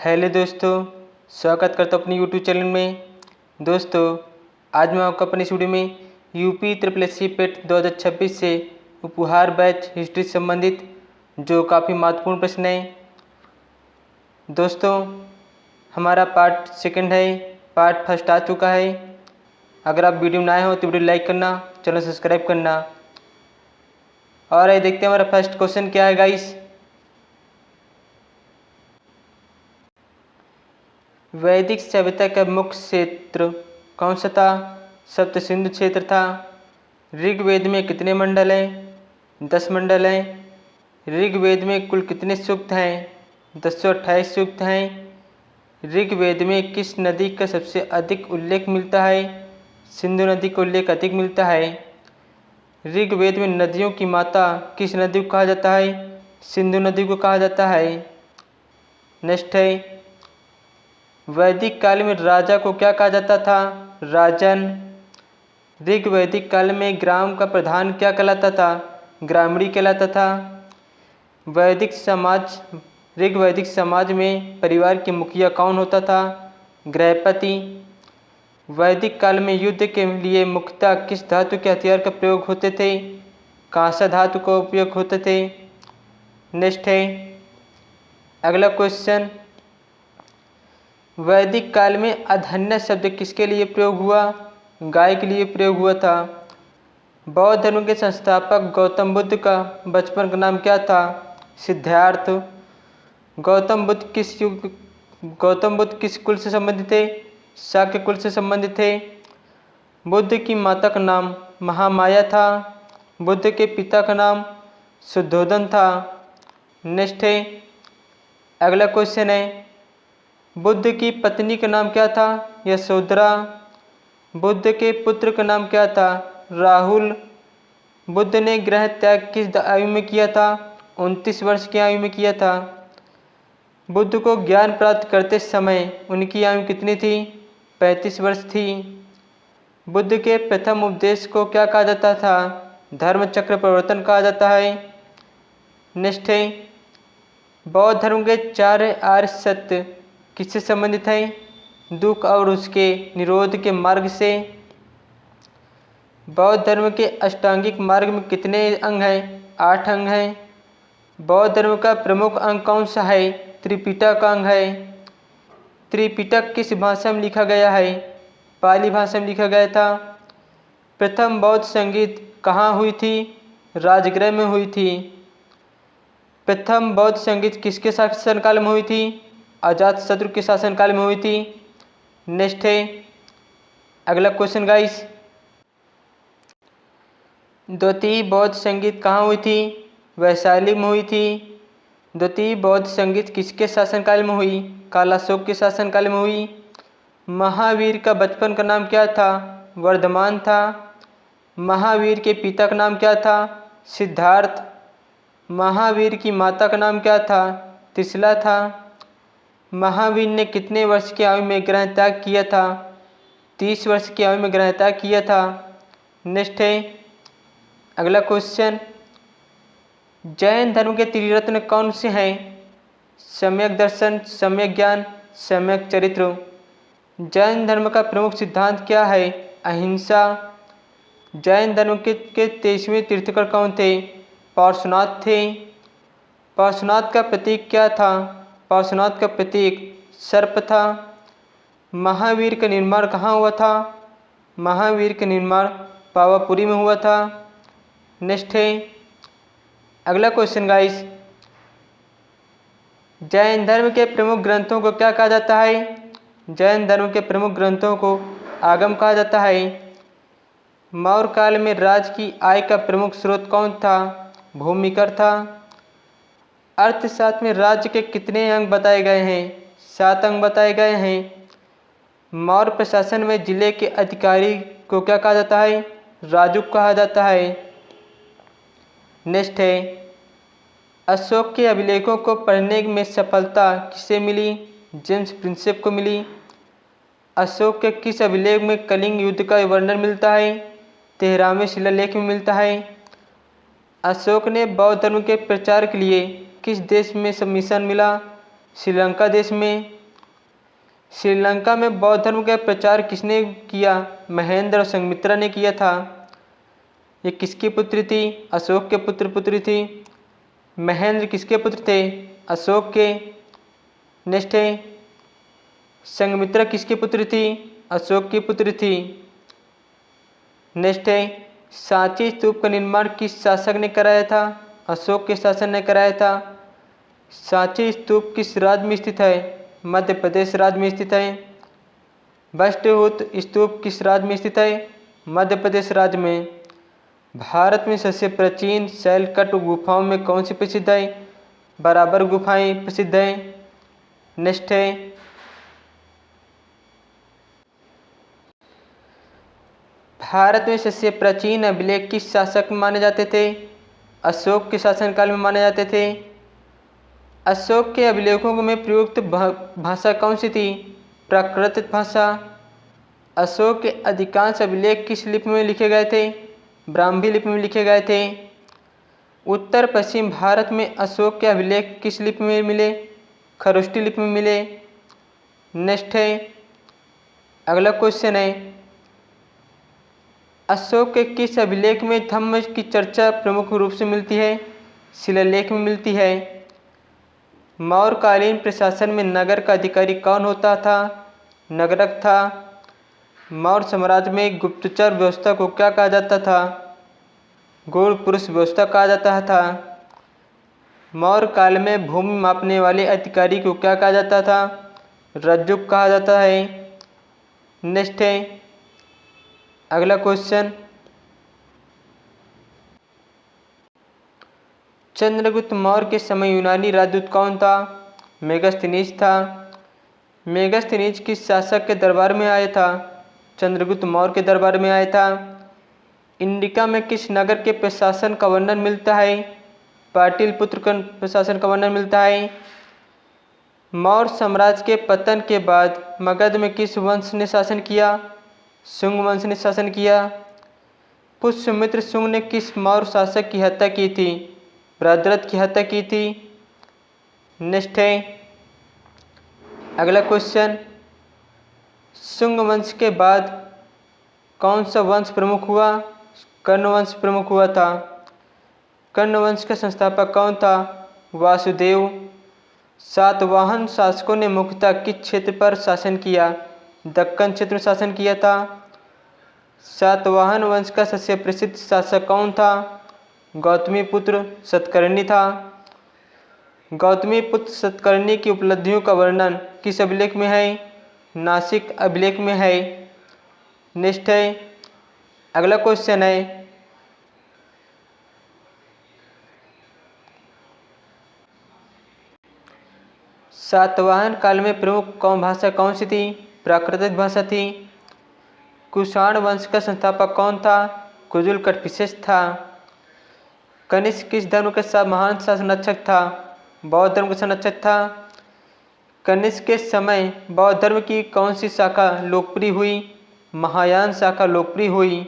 Hello दोस्तों, स्वागत करता हूँ अपनी यूट्यूब चैनल में। दोस्तों, आज मैं आपको अपनी स्टूडियो में यूपी ट्रिपल एस सी पेट 2026 से उपहार बैच हिस्ट्री से संबंधित जो काफ़ी महत्वपूर्ण प्रश्न है। दोस्तों, हमारा पार्ट सेकंड है, पार्ट फर्स्ट आ चुका है। अगर आप वीडियो में नए हो तो वीडियो लाइक करना, चैनल सब्सक्राइब करना। और ये देखते हैं हमारा फर्स्ट क्वेश्चन क्या है गाइस। वैदिक सभ्यता का मुख्य क्षेत्र कौन सा था? सप्त सिंधु क्षेत्र था। ऋग्वेद में कितने मंडल हैं? 10 मंडल हैं। ऋग्वेद में कुल कितने सूक्त हैं? 228 सूक्त हैं। ऋग्वेद में किस नदी का सबसे अधिक उल्लेख मिलता है? सिंधु नदी का उल्लेख अधिक मिलता है। ऋग्वेद में नदियों की माता किस नदी को कहा जाता है? सिंधु नदी को कहा जाता है। नेक्स्ट है, वैदिक काल में राजा को क्या कहा जाता था? राजन। ऋग्वैदिक काल में ग्राम का प्रधान क्या कहलाता था? ग्रामीणी कहलाता था। ऋग्वैदिक समाज में परिवार के मुखिया कौन होता था? गृहपति। वैदिक काल में युद्ध के लिए मुख्यतः किस धातु के हथियार का प्रयोग होते थे? कांसा धातु का उपयोग होते थे। नेक्स्ट है, अगला क्वेश्चन, वैदिक काल में अधन्य शब्द किसके लिए प्रयोग हुआ? गाय के लिए प्रयोग हुआ था। बौद्ध धर्म के संस्थापक गौतम बुद्ध का बचपन का नाम क्या था? सिद्धार्थ। गौतम बुद्ध किस कुल से संबंधित थे? शाक्य कुल से संबंधित थे। बुद्ध की माता का नाम महामाया था। बुद्ध के पिता का नाम शुद्धोदन था। नेक्स्ट है, अगला क्वेश्चन है, बुद्ध की पत्नी का नाम क्या था? यशोधरा। बुद्ध के पुत्र का नाम क्या था? राहुल। बुद्ध ने गृह त्याग किस आयु में किया था? 29 वर्ष की आयु में किया था। बुद्ध को ज्ञान प्राप्त करते समय उनकी आयु कितनी थी? 35 वर्ष थी। बुद्ध के प्रथम उपदेश को क्या कहा जाता था? धर्म चक्र प्रवर्तन कहा जाता है। नेक्स्ट है, बौद्ध धर्म के 4 आर्य सत्य किससे संबंधित है? दुख और उसके निरोध के मार्ग से। बौद्ध धर्म के अष्टांगिक मार्ग में कितने अंग हैं? 8 अंग हैं। बौद्ध धर्म का प्रमुख अंग कौन सा है? त्रिपिटक अंग है। त्रिपिटक किस भाषा में लिखा गया है? पाली भाषा में लिखा गया था। प्रथम बौद्ध संगीत कहाँ हुई थी? राजगृह में हुई थी। प्रथम बौद्ध संगीत किसके शासनकाल में हुई थी? अजातशत्रु के शासनकाल में हुई थी। नेक्स्ट है, अगला क्वेश्चन गाइस, द्वितीय बौद्ध संगीत कहाँ हुई थी? वैशाली में हुई थी। द्वितीय बौद्ध संगीत किसके शासनकाल में हुई? कालाशोक के शासनकाल में हुई। महावीर का बचपन का नाम क्या था? वर्धमान था। महावीर के पिता का नाम क्या था? सिद्धार्थ। महावीर की माता का नाम क्या था? त्रिशला था। महावीर ने कितने वर्ष की आयु में गृह त्याग किया था? 30 वर्ष की आयु में गृह त्याग किया था। नेक्स्ट है, अगला क्वेश्चन, जैन धर्म के त्रिरत्न कौन से हैं? सम्यक दर्शन, सम्यक ज्ञान, सम्यक चरित्र। जैन धर्म का प्रमुख सिद्धांत क्या है? अहिंसा। जैन धर्म के 23वें तीर्थंकर कौन थे? पार्श्वनाथ थे। पार्श्वनाथ का प्रतीक क्या था? पार्श्वनाथ का प्रतीक सर्प था। महावीर का निर्माण कहाँ हुआ था? महावीर का निर्माण पावापुरी में हुआ था। नेक्स्ट है, अगला क्वेश्चन गाइस, जैन धर्म के प्रमुख ग्रंथों को क्या कहा जाता है? जैन धर्म के प्रमुख ग्रंथों को आगम कहा जाता है। मौर्य काल में राज्य की आय का प्रमुख स्रोत कौन था? भूमिकर था। अर्थशास्त्र में राज्य के कितने अंग बताए गए हैं? 7 अंग बताए गए हैं। मौर्य प्रशासन में जिले के अधिकारी को क्या कहा जाता है? राजुक कहा जाता है। नेक्स्ट है, अशोक के अभिलेखों को पढ़ने में सफलता किसे मिली? जेम्स प्रिंसेप को मिली। अशोक के किस अभिलेख में कलिंग युद्ध का वर्णन मिलता है? 13वें शिलालेख में मिलता है। अशोक ने बौद्ध धर्म के प्रचार के लिए किस देश में मिशन मिला? श्रीलंका देश में। श्रीलंका में बौद्ध धर्म का प्रचार किसने किया? महेंद्र और संघमित्रा ने किया था। ये किसकी पुत्री थी? अशोक के पुत्री थी। महेंद्र किसके पुत्र थे? अशोक के। नेक्स्ट है, संघमित्रा किसकी पुत्री थी? अशोक की पुत्री थी। नेक्स्ट है, सांची स्तूप का निर्माण किस शासक ने कराया था? अशोक के शासन ने कराया था। सांची स्तूप किस राज्य में स्थित है? मध्य प्रदेश राज्य में स्थित है। बष्टहुत स्तूप किस राज्य में स्थित है? मध्य प्रदेश राज्य में। भारत में सबसे प्राचीन शैलकट गुफाओं में कौन सी प्रसिद्ध है? बराबर गुफाएं प्रसिद्ध है। नेक्स्ट है, भारत में सबसे प्राचीन अभिलेख किस शासक में माने जाते थे? अशोक के शासनकाल में माने जाते थे। अशोक के अभिलेखों में प्रयुक्त भाषा कौन सी थी? प्राकृत भाषा। अशोक के अधिकांश अभिलेख किस लिपि में लिखे गए थे? ब्राह्मी लिपि में लिखे गए थे। उत्तर पश्चिम भारत में अशोक के अभिलेख किस लिपि में मिले? खरोष्टी लिपि में मिले। नेक्स्ट है, अगला क्वेश्चन है, अशोक के किस अभिलेख में धम्म की चर्चा प्रमुख रूप से मिलती है? शिलालेख में मिलती है। मौर्यकालीन प्रशासन में नगर का अधिकारी कौन होता था? नगरक था। मौर्य साम्राज्य में गुप्तचर व्यवस्था को क्या कहा जाता था? गूढ़ पुरुष व्यवस्था कहा जाता था। मौर्य काल में भूमि मापने वाले अधिकारी को क्या कहा जाता था? रज्जुक कहा जाता है। नेक्स्ट है, अगला क्वेश्चन, चंद्रगुप्त मौर्य के समय यूनानी राजदूत कौन था? मेगास्थनीज था। मेगास्थनीज किस शासक के दरबार में आया था? चंद्रगुप्त मौर्य के दरबार में आया था। इंडिका में किस नगर के प्रशासन का वर्णन मिलता है? पाटलिपुत्र का प्रशासन का वर्णन मिलता है। मौर्य साम्राज्य के पतन के बाद मगध में किस वंश ने शासन किया? शुंग वंश ने शासन किया। पुष्यमित्र शुंग ने किस मौर्य शासक की हत्या की थी? भद्रथ की हत्या की थी। नेक्स्ट है, अगला क्वेश्चन, शुंग वंश के बाद कौन सा वंश प्रमुख हुआ? कर्ण वंश प्रमुख हुआ था। कर्ण वंश का संस्थापक कौन था? वासुदेव। सातवाहन शासकों ने मुख्यतः किस क्षेत्र पर शासन किया? दक्कन क्षेत्र में शासन किया था। सातवाहन वंश का सबसे प्रसिद्ध शासक कौन था? गौतमी पुत्र सतकर्णी था। गौतमी पुत्र सतकर्णी की उपलब्धियों का वर्णन किस अभिलेख में है? नासिक अभिलेख में है। नेक्स्ट है, अगला क्वेश्चन है, सातवाहन काल में प्रमुख भाषा कौन सी थी? प्राकृतिक भाषा थी। कुषाण वंश का संस्थापक कौन था? कुजुल कटपिसेस था। कनिष्क किस धर्म का महान संरक्षक था? बौद्ध धर्म का संरक्षक था। कनिष्क के समय बौद्ध धर्म की कौन सी शाखा लोकप्रिय हुई? महायान शाखा लोकप्रिय हुई।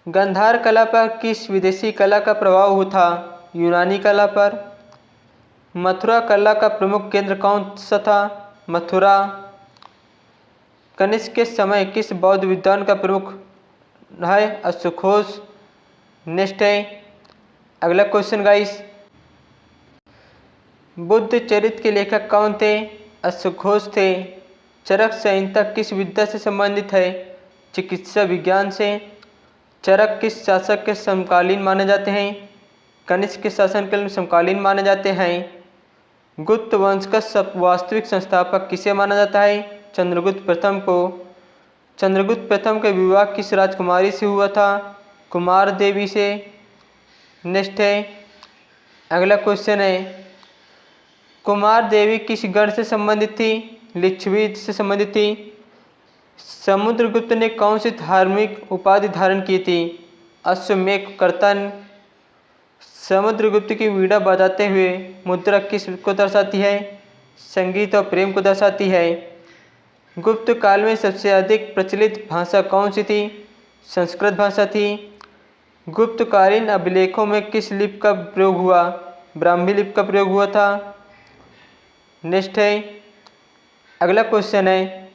गांधार कला पर किस विदेशी कला का प्रभाव था? यूनानी कला पर। मथुरा कला का प्रमुख केंद्र कौन सा था? मथुरा। कनिष्क के समय किस बौद्ध विद्वान का प्रमुख है? अशोकघोष। नेक्स्ट है, अगला क्वेश्चन गाइस, बुद्ध चरित्र के लेखक कौन थे? अशोकघोष थे। चरक संहिता किस विद्या से संबंधित है? चिकित्सा विज्ञान से। चरक किस शासक के समकालीन माने जाते हैं? कनिष्क के शासनकाल में समकालीन माने जाते हैं। गुप्त वंश का वास्तविक संस्थापक किसे माना जाता है? चंद्रगुप्त प्रथम को। चंद्रगुप्त प्रथम का विवाह किस राजकुमारी से हुआ था? कुमार देवी से। नेक्स्ट है, अगला क्वेश्चन है, कुमार देवी किस गण से संबंधित थी? लिच्छवी से संबंधित थी। समुद्रगुप्त ने कौन सी धार्मिक उपाधि धारण की थी? अश्वमेध कर्तन। समुद्रगुप्त की वीणा बजाते हुए मुद्रा किस को दर्शाती है? संगीत और प्रेम को दर्शाती है। गुप्त काल में सबसे अधिक प्रचलित भाषा कौन सी थी? संस्कृत भाषा थी। गुप्तकालीन अभिलेखों में किस लिपि का प्रयोग हुआ? ब्राह्मी लिपि का प्रयोग हुआ था। नेक्स्ट है, अगला क्वेश्चन है,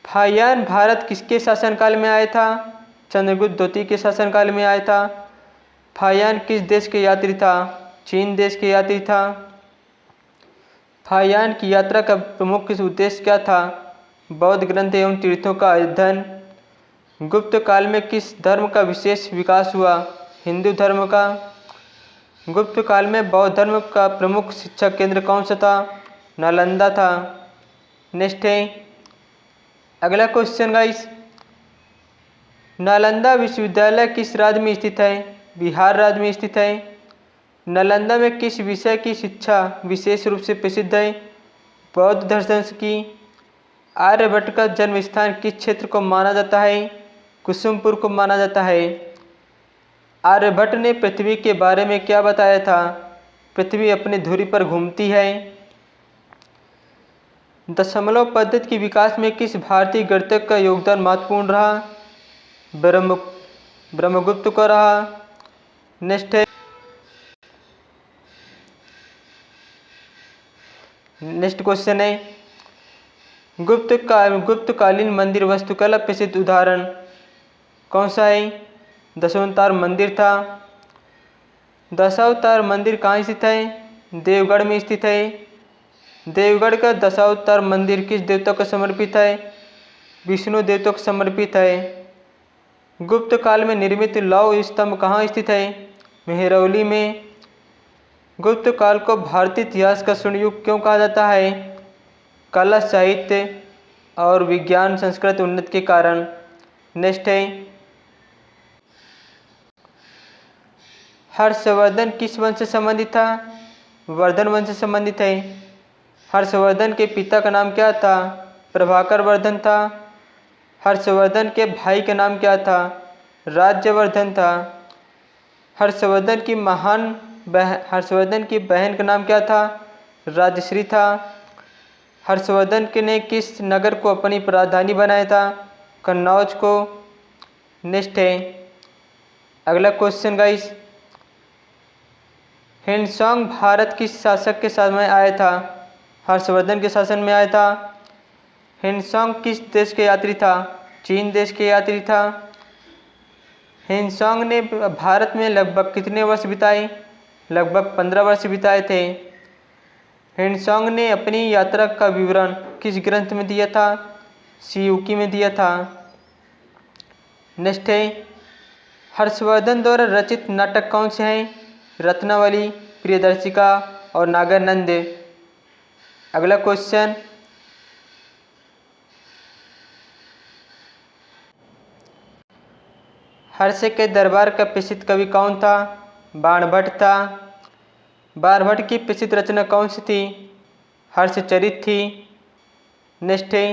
फाहियान भारत किसके शासनकाल में आया था? चंद्रगुप्त द्वितीय के शासनकाल में आया था। फाहियान किस देश के यात्री था? चीन देश के यात्री था। फाहियान की यात्रा का प्रमुख उद्देश्य क्या था? बौद्ध ग्रंथ एवं तीर्थों का अध्ययन। गुप्त काल में किस धर्म का विशेष विकास हुआ? हिंदू धर्म का। गुप्त काल में बौद्ध धर्म का प्रमुख शिक्षा केंद्र कौन सा था? नालंदा था। नेक्स्ट है, अगला क्वेश्चन गाइस, नालंदा विश्वविद्यालय किस राज्य में स्थित है? बिहार राज्य में स्थित है। नालंदा में किस विषय की शिक्षा विशेष रूप से प्रसिद्ध है? बौद्ध दर्शन की। आर्यभट्ट का जन्म स्थान किस क्षेत्र को माना जाता है? कुसुमपुर को माना जाता है। आर्यभट्ट ने पृथ्वी के बारे में क्या बताया था? पृथ्वी अपनी धुरी पर घूमती है। दशमलव पद्धति के विकास में किस भारतीय गणितज्ञ का योगदान महत्वपूर्ण रहा? ब्रह्मगुप्त को रहा। नेक्स्ट है, नेक्स्ट क्वेश्चन है, गुप्तकालीन मंदिर वास्तुकला प्रसिद्ध उदाहरण कौन सा है? दशावतार मंदिर था। दशावतार मंदिर कहाँ स्थित है? देवगढ़ में स्थित है। देवगढ़ का दशावतार मंदिर किस देवता को समर्पित है? विष्णु देवता को समर्पित है। गुप्त काल में निर्मित लौह स्तंभ कहाँ स्थित है? मेहरौली में। गुप्त काल को भारतीय इतिहास का स्वर्ण युग क्यों कहा जाता है? कला, साहित्य और विज्ञान संस्कृत उन्नति के कारण। नेक्स्ट है, हर्षवर्धन किस वंश से संबंधित था? वर्धन वंश से संबंधित है। हर्षवर्धन के पिता का नाम क्या था? प्रभाकर वर्धन था। हर्षवर्धन के भाई का नाम क्या था? राज्यवर्धन था। हर्षवर्धन की बहन का नाम क्या था? राजश्री था। हर्षवर्धन ने किस नगर को अपनी राजधानी बनाया था? कन्नौज को। नेक्स्ट है, अगला क्वेश्चन गाइस, हिंडसोंग भारत किस शासक के शासन में आया था? हर्षवर्धन के शासन में आया था। हिंडसोंग किस देश के यात्री था? चीन देश के यात्री था। हिंडसोंग ने भारत में लगभग कितने वर्ष बिताए? लगभग 15 वर्ष बिताए थे। हिंडसोंग ने अपनी यात्रा का विवरण किस ग्रंथ में दिया था? सियूकी में दिया था। नेक्स्ट है, हर्षवर्धन द्वारा रचित नाटक कौन से हैं? रत्नावली, प्रियदर्शिका और नागानंद। अगला क्वेश्चन, हर्ष के दरबार का प्रसिद्ध कवि कौन था? बाणभट्ट था। बाणभट्ट की प्रसिद्ध रचना कौन सी थी? हर्षचरित थी। नेक्स्ट है,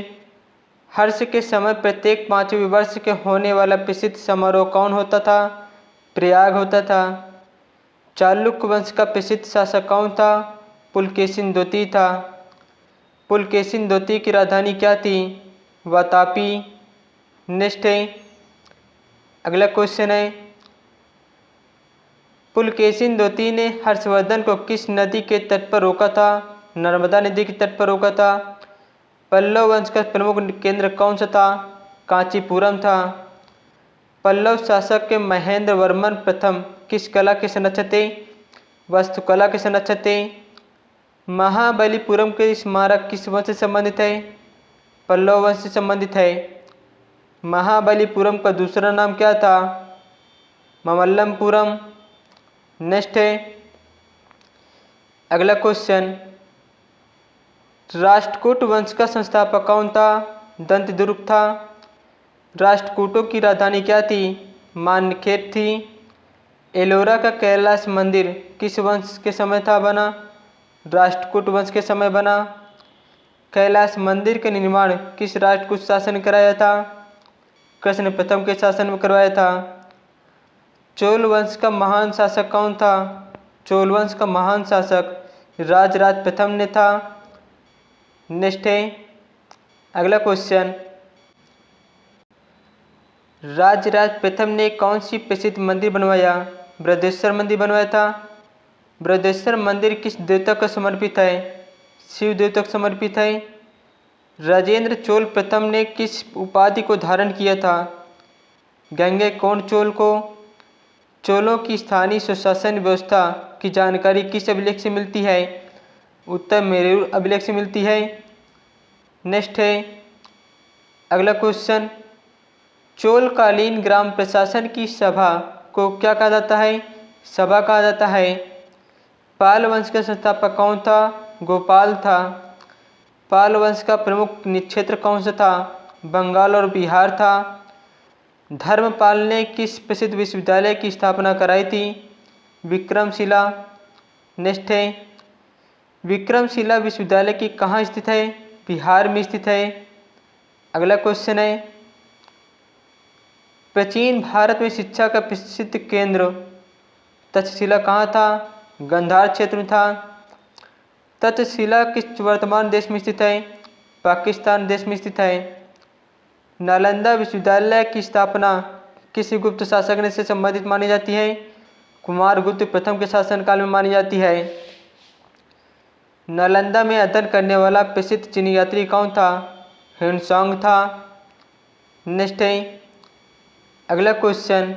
हर्ष के समय प्रत्येक 5वें वर्ष के होने वाला प्रसिद्ध समारोह कौन होता था? प्रयाग होता था। चालुक्य वंश का प्रसिद्ध शासक कौन था? पुलकेशिन द्वितीय था। पुलकेशिन द्वितीय की राजधानी क्या थी? वातापी। नेक्स्ट है, अगला क्वेश्चन है, पुलकेशिन द्वितीय ने हर्षवर्धन को किस नदी के तट पर रोका था? नर्मदा नदी के तट पर रोका था। पल्लव वंश का प्रमुख केंद्र कौन सा था? कांचीपुरम था। पल्लव शासक के महेंद्र वर्मन प्रथम किस कला के संरक्षक थे? वास्तुकला के संरक्षक थे। महाबलीपुरम के स्मारक किस वंश से संबंधित है? पल्लव वंश से संबंधित है। महाबलीपुरम का दूसरा नाम क्या था? ममल्लमपुरम। नेक्स्ट है, अगला क्वेश्चन, राष्ट्रकूट वंश का संस्थापक कौन था? दंतदुर्ग था। राष्ट्रकूटों की राजधानी क्या थी? मान्यखेड़ थी। एलोरा का कैलाश मंदिर किस वंश के समय था बना? राष्ट्रकूट वंश के समय बना। कैलाश मंदिर का निर्माण किस राष्ट्रकूट शासन ने कराया था? कृष्ण प्रथम के शासन में करवाया था। चोल वंश का महान शासक कौन था? चोल वंश का महान शासक राजराज प्रथम ने था। नेक्स्ट है, अगला क्वेश्चन, राजराज प्रथम ने कौन सी प्रसिद्ध मंदिर बनवाया? बृहदेश्वर मंदिर बनवाया था। बृहदेश्वर मंदिर किस देवता को समर्पित है? शिव देवता को समर्पित है। राजेंद्र चोल प्रथम ने किस उपाधि को धारण किया था? गंगैकोंड चोल को। चोलों की स्थानीय स्वशासन व्यवस्था की जानकारी किस अभिलेख से मिलती है? उत्तर मेरूर अभिलेख से मिलती है। नेक्स्ट है अगला क्वेश्चन, चोलकालीन ग्राम प्रशासन की सभा को क्या कहा जाता है? सभा कहा जाता है। पाल वंश का संस्थापक कौन था? गोपाल था। पाल वंश का प्रमुख क्षेत्र कौन सा था? बंगाल और बिहार था। धर्मपाल ने किस प्रसिद्ध विश्वविद्यालय की स्थापना कराई थी? विक्रमशिला। नेक्स्ट है विक्रमशिला विश्वविद्यालय की कहाँ स्थित है? बिहार में स्थित है। अगला क्वेश्चन है, प्राचीन भारत में शिक्षा का प्रसिद्ध केंद्र तक्षशिला कहाँ था? गांधार क्षेत्र में था। तक्षशिला किस वर्तमान देश में स्थित है? पाकिस्तान देश में स्थित है। नालंदा विश्वविद्यालय की स्थापना किस गुप्त शासक ने से संबंधित मानी जाती है? कुमारगुप्त प्रथम के शासनकाल में मानी जाती है। नालंदा में अध्ययन करने वाला प्रसिद्ध चीनी यात्री कौन था? ह्वेनसांग था। नेक्स्ट है अगला क्वेश्चन,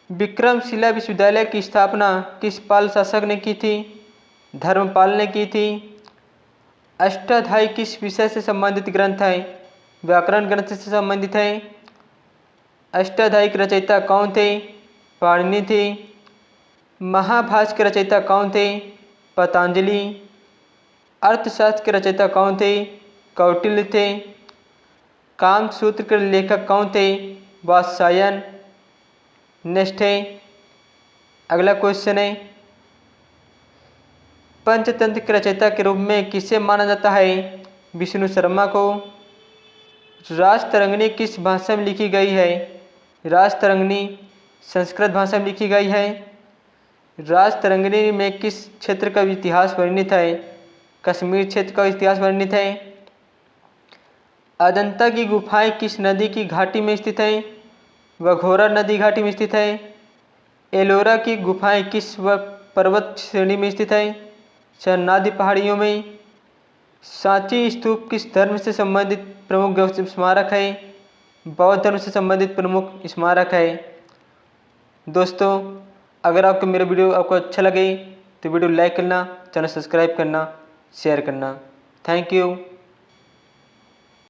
विक्रमशिला विश्वविद्यालय की स्थापना किस पाल शासक ने की थी? धर्मपाल ने की थी। अष्टाध्यायी किस विषय से संबंधित ग्रंथ है? व्याकरण ग्रंथ से संबंधित है। अष्टाध्यायी के रचयिता कौन थे? पाणिनि थे। महाभाष्य के रचयिता कौन थे? पतंजलि। अर्थशास्त्र के रचयिता कौन थे? कौटिल्य थे। कामसूत्र के लेखक कौन थे? वात्स्यायन। नेक्स्ट है अगला क्वेश्चन है, पंचतंत्र के रचयिता के रूप में किसे माना जाता है? विष्णु शर्मा को। राजतरंगिणी किस भाषा में लिखी गई है? राजतरंगिणी संस्कृत भाषा में लिखी गई है। राजतरंगिणी में किस क्षेत्र का इतिहास वर्णित है? कश्मीर क्षेत्र का इतिहास वर्णित है। अजंता की गुफाएं किस नदी की घाटी में स्थित है? वघोरा नदी घाटी में स्थित है। एलोरा की गुफाएं किस पर्वत श्रेणी में स्थित है? शरनादी पहाड़ियों में। सांची स्तूप किस धर्म से संबंधित प्रमुख स्मारक है? बौद्ध धर्म से संबंधित प्रमुख स्मारक है। दोस्तों, अगर आपको मेरा वीडियो अच्छा लगे तो वीडियो लाइक करना, चैनल सब्सक्राइब करना, शेयर करना। Thank you.